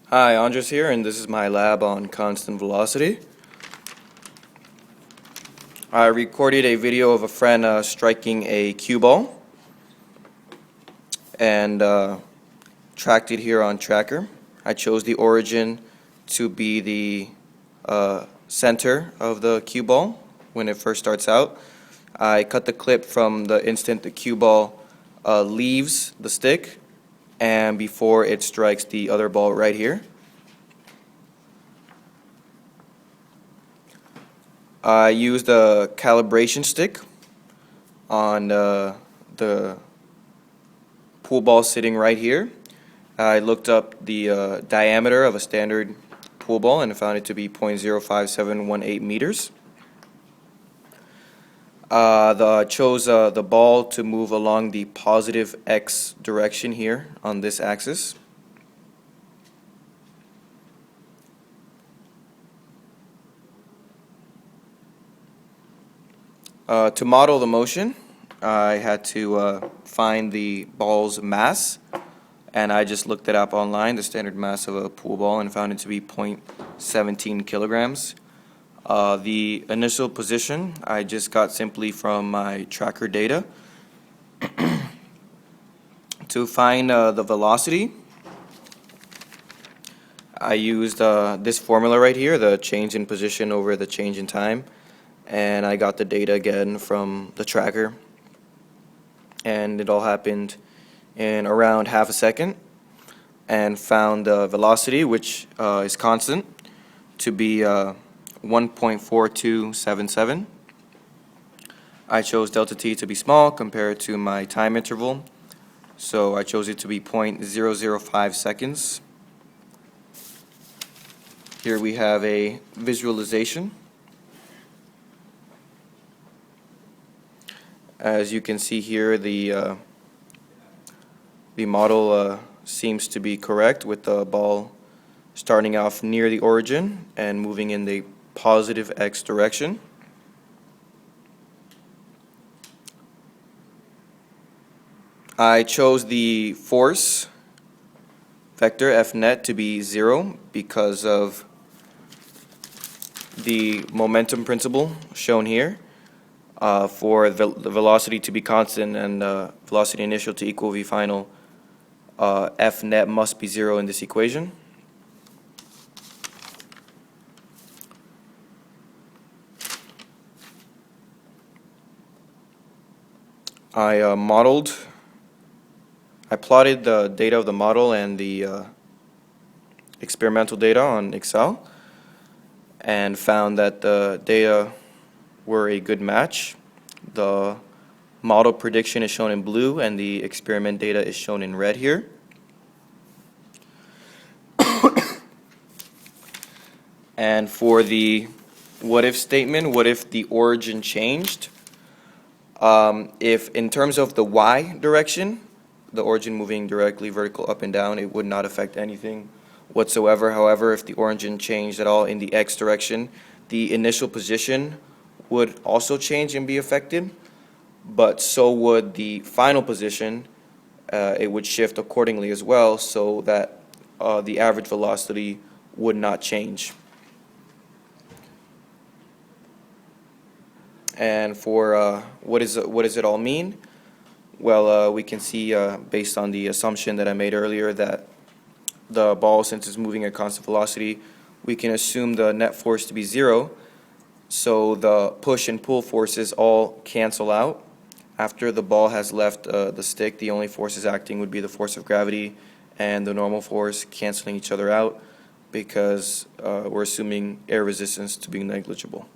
Hi, Andres here, and this is my lab on constant velocity. I recorded a video of a friend striking a cue ball and tracked it here on Tracker. I chose the origin to be the center of the cue ball when it first starts out. I cut the clip from the instant the cue ball leaves the stick and before it strikes the other ball right here. I used a calibration stick on the pool ball sitting right here. I looked up the diameter of a standard pool ball and found it to be 0.05718 meters. Chose the ball to move along the positive X direction here on this axis. To model the motion, I had to find the ball's mass, and I just looked it up online, the standard mass of a pool ball, and found it to be 0.17 kilograms. The initial position I just got simply from my tracker data. To find the velocity, I used this formula right here, the change in position over the change in time, and I got the data again from the tracker, and it all happened in around half a second, and found the velocity, which is constant, to be 1.4277. I chose delta t to be small compared to my time interval, so I chose it to be 0.005 seconds. Here we have a visualization. As you can see here, the model seems to be correct, with the ball starting off near the origin and moving in the positive X direction. I chose the force vector F net to be 0 because of the momentum principle shown here. For the velocity to be constant and velocity initial to equal v final, F net must be 0 in this equation. I plotted the data of the model and the experimental data on Excel, and found that the data were a good match. The model prediction is shown in blue and the experiment data is shown in red here. And for the what if statement, what if the origin changed? If in terms of the y direction, the origin moving directly vertical up and down, it would not affect anything whatsoever. However, if the origin changed at all in the x direction, the initial position would also change and be affected, but so would the final position. It would shift accordingly as well, so that the average velocity would not change. And for what does it all mean? Well, we can see based on the assumption that I made earlier that the ball, since it's moving at constant velocity, we can assume the net force to be 0. So the push and pull forces all cancel out. After the ball has left the stick, the only forces acting would be the force of gravity and the normal force, canceling each other out because we're assuming air resistance to be negligible.